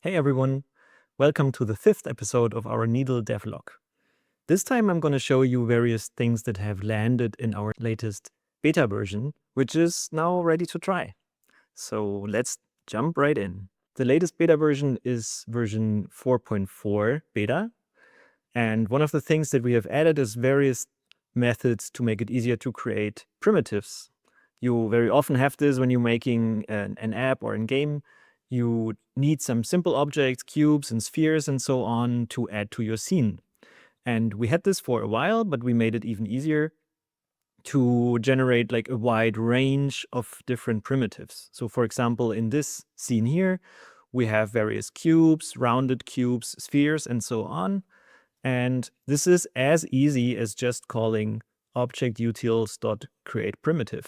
Hey everyone, welcome to the 5th episode of our Needle Devlog. This time I'm going to show you various things that have landed in our latest beta version, which is now ready to try. So let's jump right in. The latest beta version is version 4.4 beta, and one of the things that we have added is various methods to make it easier to create primitives. You very often have this when you're making an app or a game. You need some simple objects, cubes and spheres and so on to add to your scene. And we had this for a while, but we made it even easier to generate like a wide range of different primitives. So for example, in this scene here, we have various cubes, rounded cubes, spheres, and so on. And this is as easy as just calling ObjectUtils.createPrimitive.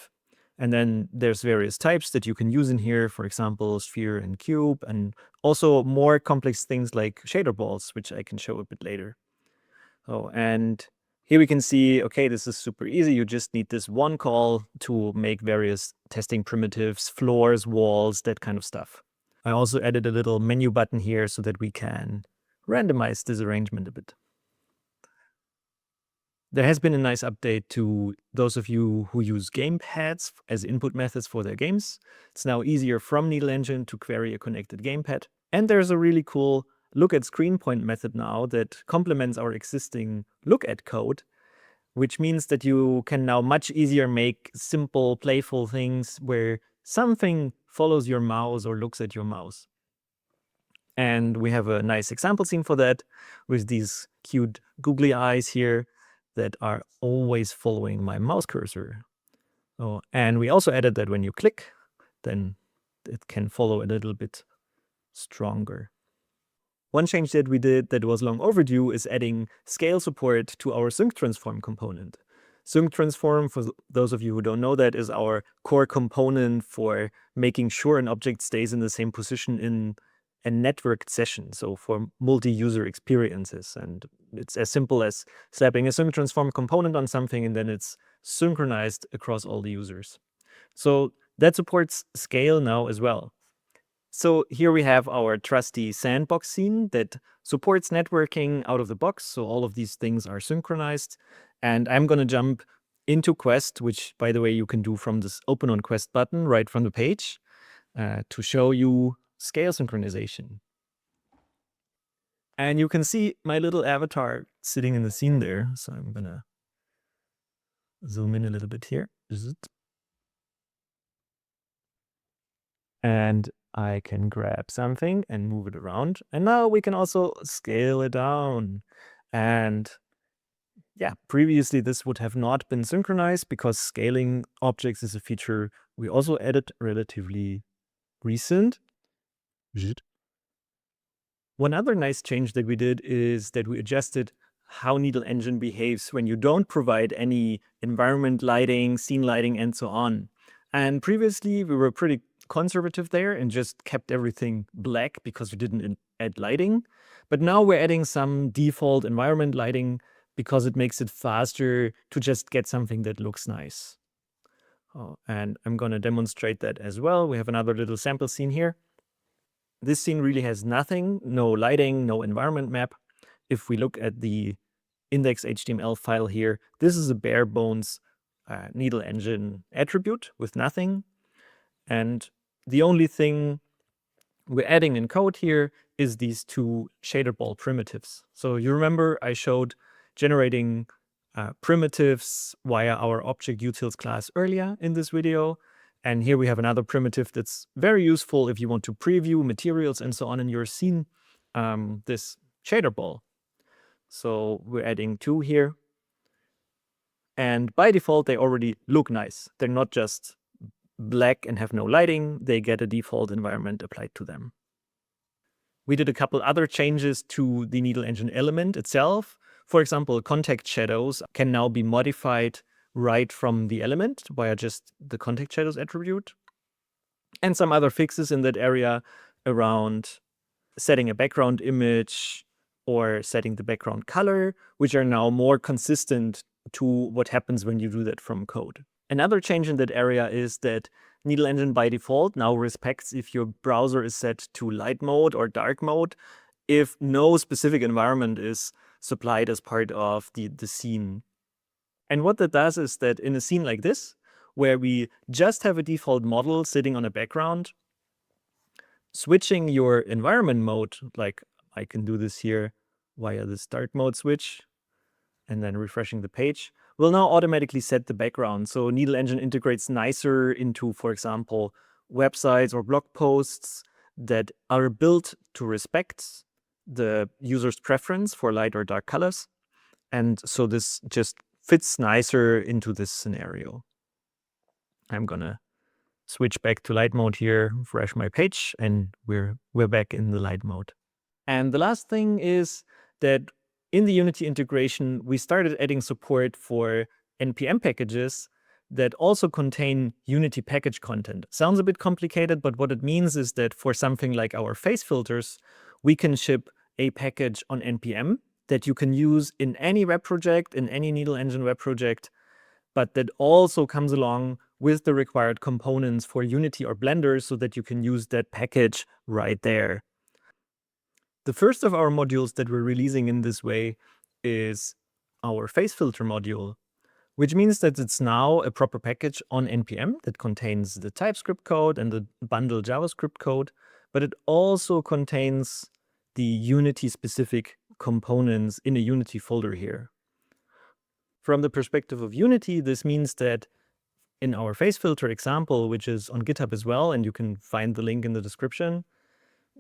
And then there's various types that you can use in here, for example, sphere and cube, and also more complex things like shader balls, which I can show a bit later. Oh, and here we can see, okay, this is super easy. You just need this one call to make various testing primitives, floors, walls, that kind of stuff. I also added a little menu button here so that we can randomize this arrangement a bit. There has been a nice update to those of you who use gamepads as input methods for their games. It's now easier from Needle Engine to query a connected gamepad. And there's a really cool lookAtScreenPoint method now that complements our existing lookAt code, which means that you can now much easier make simple, playful things where something follows your mouse or looks at your mouse. And we have a nice example scene for that with these cute googly eyes here that are always following my mouse cursor. Oh, and we also added that when you click, then it can follow a little bit stronger. One change that we did that was long overdue is adding scale support to our SyncedTransform component. SyncedTransform, for those of you who don't know that, is our core component for making sure an object stays in the same position in a networked session, so for multi-user experiences. And it's as simple as slapping a SyncedTransform component on something and then it's synchronized across all the users. So that supports scale now as well. So here we have our trusty sandbox scene that supports networking out of the box. So all of these things are synchronized. And I'm going to jump into Quest, which, by the way, you can do from this Open on Quest button right from the page to show you scale synchronization. And you can see my little avatar sitting in the scene there. So I'm going to zoom in a little bit here. And I can grab something and move it around. And now we can also scale it down. And yeah, previously this would have not been synchronized because scaling objects is a feature we also added relatively recent. One other nice change that we did is that we adjusted how Needle Engine behaves when you don't provide any environment lighting, scene lighting, and so on. And previously we were pretty conservative there and just kept everything black because we didn't add lighting. But now we're adding some default environment lighting because it makes it faster to just get something that looks nice. Oh, and I'm going to demonstrate that as well. We have another little sample scene here. This scene really has nothing, no lighting, no environment map. If we look at the index.html file here, this is a bare bones Needle Engine attribute with nothing. And the only thing we're adding in code here is these two shader ball primitives. So you remember I showed generating primitives via our ObjectUtils class earlier in this video. And here we have another primitive that's very useful if you want to preview materials and so on in your scene, this shader ball. So we're adding two here. And by default, they already look nice. They're not just black and have no lighting. They get a default environment applied to them. We did a couple other changes to the Needle Engine element itself. For example, contact shadows can now be modified right from the element via just the contact shadows attribute. And some other fixes in that area around setting a background image or setting the background color, which are now more consistent to what happens when you do that from code. Another change in that area is that Needle Engine by default now respects if your browser is set to light mode or dark mode if no specific environment is supplied as part of the scene. And what that does is that in a scene like this, where we just have a default model sitting on a background, switching your environment mode, like I can do this here via the start mode switch, and then refreshing the page, will now automatically set the background. So Needle Engine integrates nicer into, for example, websites or blog posts that are built to respect the user's preference for light or dark colors. And so this just fits nicer into this scenario. I'm gonna switch back to light mode here, refresh my page, and we're back in the light mode. And the last thing is that in the Unity integration, we started adding support for NPM packages that also contain Unity package content. Sounds a bit complicated, but what it means is that for something like our face filters, we can ship a package on NPM that you can use in any web project, in any Needle Engine web project, but that also comes along with the required components for Unity or Blender so that you can use that package right there. The first of our modules that we're releasing in this way is our Facefilter module, which means that it's now a proper package on NPM that contains the TypeScript code and the bundle JavaScript code, but it also contains the Unity-specific components in a Unity folder here. From the perspective of Unity, this means that in our Facefilter example, which is on GitHub as well, and you can find the link in the description,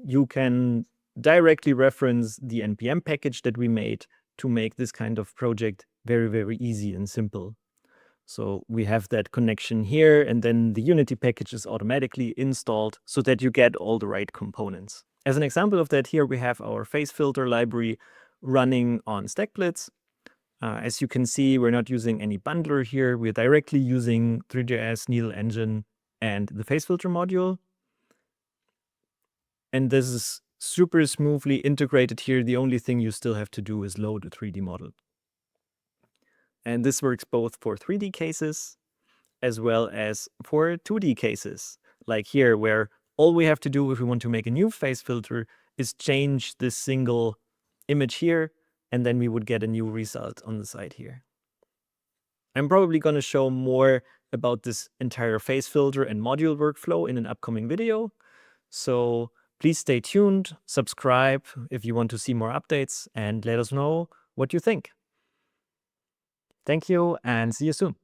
you can directly reference the NPM package that we made to make this kind of project very, very easy and simple. So we have that connection here, and then the Unity package is automatically installed so that you get all the right components. As an example of that, here we have our Facefilter library running on StackBlitz. As you can see, we're not using any bundler here. We're directly using three.js, Needle Engine, and the Facefilter module. And this is super smoothly integrated here. The only thing you still have to do is load a 3D model. And this works both for 3D cases as well as for 2D cases, like here, where all we have to do if we want to make a new face filter is change this single image here, and then we would get a new result on the side here. I'm probably going to show more about this entire face filter and module workflow in an upcoming video. So please stay tuned, subscribe if you want to see more updates, and let us know what you think. Thank you, and see you soon.